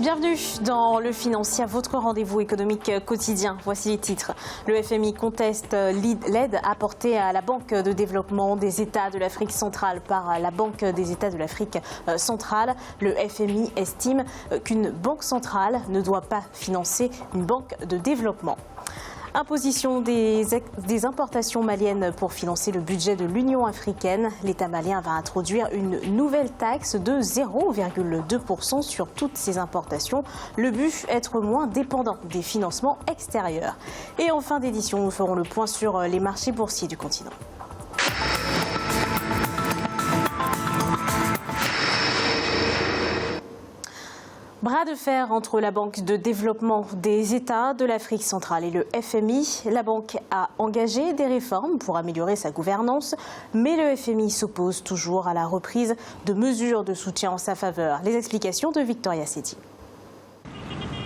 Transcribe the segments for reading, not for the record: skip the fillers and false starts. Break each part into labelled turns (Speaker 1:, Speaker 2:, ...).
Speaker 1: Bienvenue dans Le Financier, votre rendez-vous économique quotidien. Voici les titres. Le FMI conteste l'aide apportée à la Banque de développement des États de l'Afrique centrale par la Banque des États de l'Afrique centrale. Le FMI estime qu'une banque centrale ne doit pas financer une banque de développement. Imposition des importations maliennes pour financer le budget de l'Union africaine. L'État malien va introduire une nouvelle taxe de 0,2% sur toutes ces importations. Le but, être moins dépendant des financements extérieurs. Et en fin d'édition, nous ferons le point sur les marchés boursiers du continent. Bras de fer entre la Banque de développement des États de l'Afrique centrale et le FMI. La banque a engagé des réformes pour améliorer sa gouvernance, mais le FMI s'oppose toujours à la reprise de mesures de soutien en sa faveur. Les explications de Victoria Seti.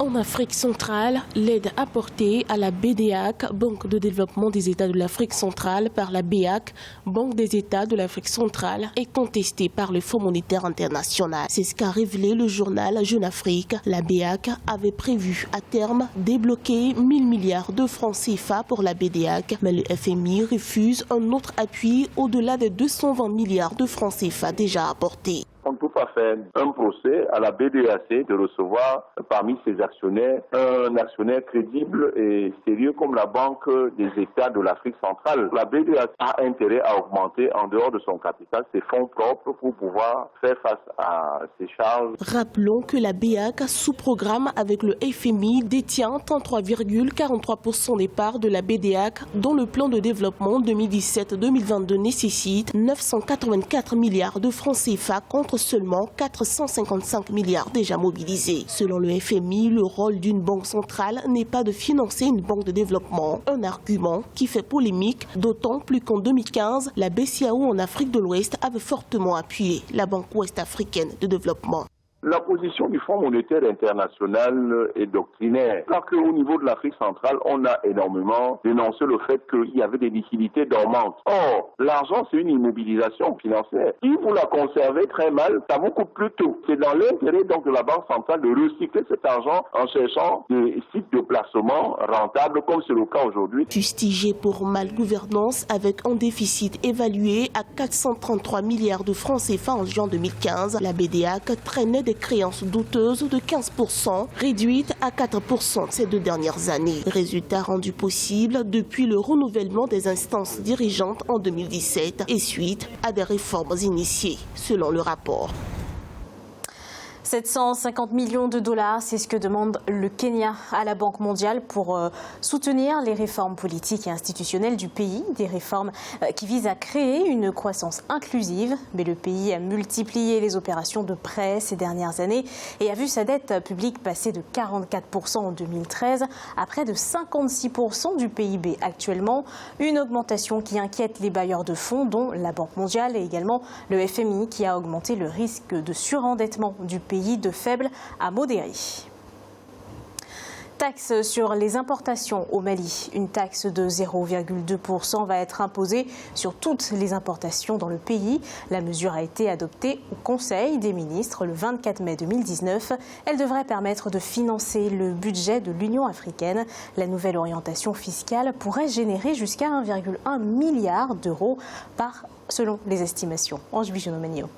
Speaker 2: En Afrique centrale, l'aide apportée à la BDAC, Banque de développement des États de l'Afrique centrale, par la BEAC, Banque des États de l'Afrique centrale, est contestée par le Fonds monétaire international. C'est ce qu'a révélé le journal Jeune Afrique. La BEAC avait prévu à terme débloquer 1000 milliards de francs CFA pour la BDAC, mais le FMI refuse un autre appui au-delà des 220 milliards de francs CFA déjà apportés.
Speaker 3: On ne peut pas faire un procès à la BDAC de recevoir parmi ses actionnaires un actionnaire crédible et sérieux comme la Banque des États de l'Afrique centrale. La BDAC a intérêt à augmenter en dehors de son capital ses fonds propres pour pouvoir faire face à ses charges.
Speaker 2: Rappelons que la BEAC, sous programme avec le FMI, détient 33,43% des parts de la BDAC dont le plan de développement 2017-2022 nécessite 984 milliards de francs CFA contre seulement 455 milliards déjà mobilisés. Selon le FMI, le rôle d'une banque centrale n'est pas de financer une banque de développement, un argument qui fait polémique, d'autant plus qu'en 2015, la BCAO en Afrique de l'Ouest avait fortement appuyé la Banque ouest-africaine de développement.
Speaker 3: La position du Fonds monétaire international est doctrinaire. Alors qu'au niveau de l'Afrique centrale, on a énormément dénoncé le fait qu'il y avait des liquidités dormantes. Or, l'argent, c'est une immobilisation financière. Si vous la conservez très mal, ça vous coûte plus tôt. C'est dans l'intérêt donc de la Banque centrale de recycler cet argent en cherchant des sites de placement rentables, comme c'est le cas aujourd'hui.
Speaker 2: Fustigé pour malgouvernance avec un déficit évalué à 433 milliards de francs CFA en juin 2015, la BDAC traînait des créances douteuses de 15%, réduites à 4% ces 2 dernières années. Résultat rendu possible depuis le renouvellement des instances dirigeantes en 2017 et suite à des réformes initiées, selon le rapport.
Speaker 1: 750 millions de dollars, c'est ce que demande le Kenya à la Banque mondiale pour soutenir les réformes politiques et institutionnelles du pays. Des réformes qui visent à créer une croissance inclusive. Mais le pays a multiplié les opérations de prêt ces dernières années et a vu sa dette publique passer de 44% en 2013 à près de 56% du PIB actuellement. Une augmentation qui inquiète les bailleurs de fonds, dont la Banque mondiale et également le FMI, qui a augmenté le risque de surendettement du pays de faible à modéré. Taxe sur les importations au Mali. Une taxe de 0,2% va être imposée sur toutes les importations dans le pays. La mesure a été adoptée au Conseil des ministres le 24 mai 2019. Elle devrait permettre de financer le budget de l'Union africaine. La nouvelle orientation fiscale pourrait générer jusqu'à 1,1 milliard d'euros selon les estimations. Ange Bijono-Menio.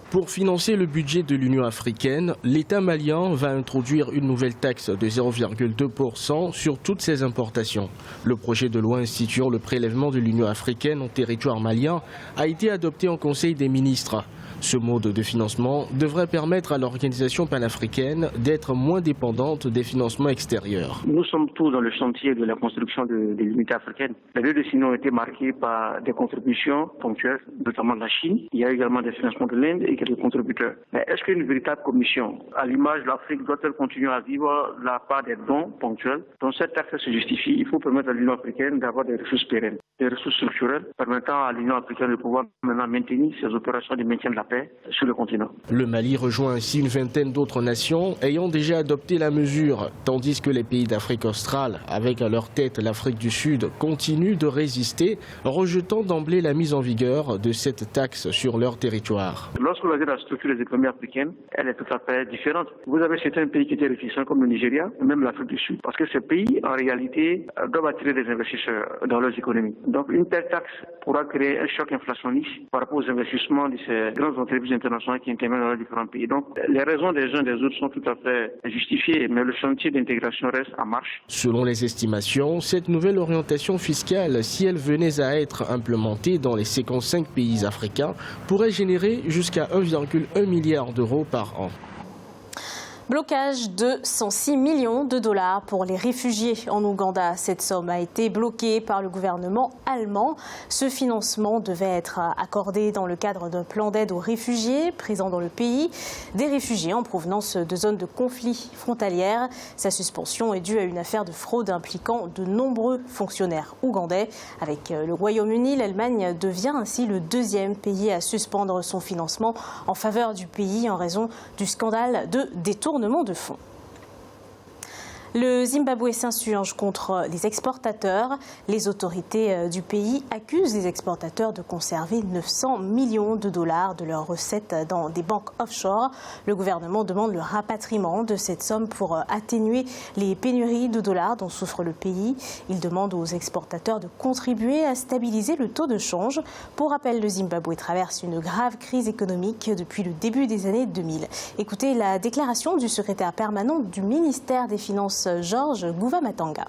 Speaker 4: Pour financer le budget de l'Union africaine, l'État malien va introduire une nouvelle taxe de 0,2% sur toutes ses importations. Le projet de loi instituant le prélèvement de l'Union africaine en territoire malien a été adopté en Conseil des ministres. Ce mode de financement devrait permettre à l'organisation panafricaine d'être moins dépendante des financements extérieurs.
Speaker 5: Nous sommes tous dans le chantier de la construction de l'unité africaine. Les 2 décennies ont été marquées par des contributions ponctuelles, notamment de la Chine. Il y a également des financements de l'Inde et quelques contributeurs. Mais est-ce qu'une véritable commission, à l'image de l'Afrique, doit-elle continuer à vivre la part des dons ponctuels? Dans cette taxe se justifie, il faut permettre à l'Union africaine d'avoir des ressources pérennes. des ressources structurelles permettant à l'Union africaine de pouvoir maintenant maintenir ses opérations de maintien de la paix sur le continent.
Speaker 4: Le Mali rejoint ainsi une vingtaine d'autres nations ayant déjà adopté la mesure, tandis que les pays d'Afrique australe, avec à leur tête l'Afrique du Sud, continuent de résister, rejetant d'emblée la mise en vigueur de cette taxe sur leur territoire.
Speaker 5: Lorsque vous regardez la structure des économies africaines, elle est tout à fait différente. Vous avez certains pays qui étaient réticents comme le Nigeria, même l'Afrique du Sud, parce que ces pays, en réalité, doivent attirer des investisseurs dans leurs économies. Donc une telle taxe pourra créer un choc inflationniste par rapport aux investissements de ces grandes entreprises internationales qui interviennent dans les différents pays. Donc les raisons des uns et des autres sont tout à fait justifiées, mais le chantier d'intégration reste en marche.
Speaker 4: Selon les estimations, cette nouvelle orientation fiscale, si elle venait à être implémentée dans les 55 pays africains, pourrait générer jusqu'à 1,1 milliard d'euros par an.
Speaker 1: Blocage de 106 millions de dollars pour les réfugiés en Ouganda. Cette somme a été bloquée par le gouvernement allemand. Ce financement devait être accordé dans le cadre d'un plan d'aide aux réfugiés présents dans le pays. Des réfugiés en provenance de zones de conflits frontalières. Sa suspension est due à une affaire de fraude impliquant de nombreux fonctionnaires ougandais. Avec le Royaume-Uni, l'Allemagne devient ainsi le deuxième pays à suspendre son financement en faveur du pays en raison du scandale de détournement de fonds. Le Zimbabwe s'insurge contre les exportateurs. Les autorités du pays accusent les exportateurs de conserver 900 millions de dollars de leurs recettes dans des banques offshore. Le gouvernement demande le rapatriement de cette somme pour atténuer les pénuries de dollars dont souffre le pays. Il demande aux exportateurs de contribuer à stabiliser le taux de change. Pour rappel, le Zimbabwe traverse une grave crise économique depuis le début des années 2000. Écoutez la déclaration du secrétaire permanent du ministère des Finances, Georges Gouva-Matanga.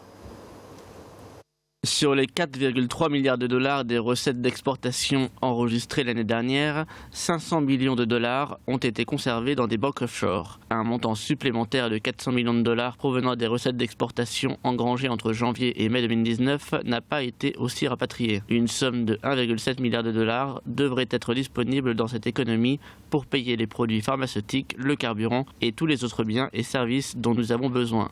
Speaker 6: Sur les 4,3 milliards de dollars des recettes d'exportation enregistrées l'année dernière, 500 millions de dollars ont été conservés dans des banques offshore. Un montant supplémentaire de 400 millions de dollars provenant des recettes d'exportation engrangées entre janvier et mai 2019 n'a pas été aussi rapatrié. Une somme de 1,7 milliard de dollars devrait être disponible dans cette économie pour payer les produits pharmaceutiques, le carburant et tous les autres biens et services dont nous avons besoin.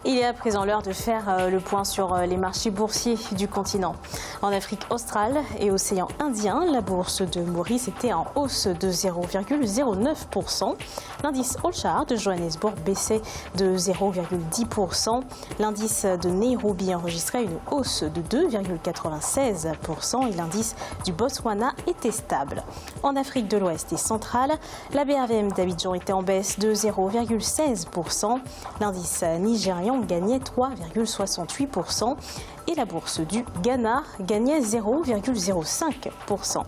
Speaker 1: Il est à présent l'heure de faire le point sur les marchés boursiers du continent. En Afrique australe et océan Indien, la bourse de Maurice était en hausse de 0,09%. L'indice All-Share de Johannesburg baissait de 0,10%. L'indice de Nairobi enregistrait une hausse de 2,96% et l'indice du Botswana était stable. En Afrique de l'Ouest et centrale, la BRVM d'Abidjan était en baisse de 0,16%. L'indice nigérian gagnait 3,68% et la bourse du Ghana gagnait 0,05%.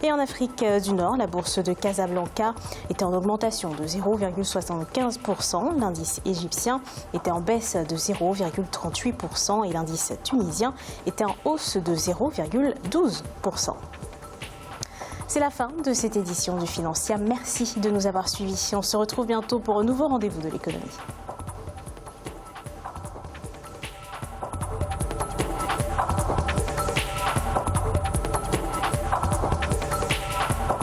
Speaker 1: Et en Afrique du Nord, la bourse de Casablanca était en augmentation de 0,75%. L'indice égyptien était en baisse de 0,38% et l'indice tunisien était en hausse de 0,12%. C'est la fin de cette édition du Financière. Merci de nous avoir suivis. On se retrouve bientôt pour un nouveau rendez-vous de l'économie.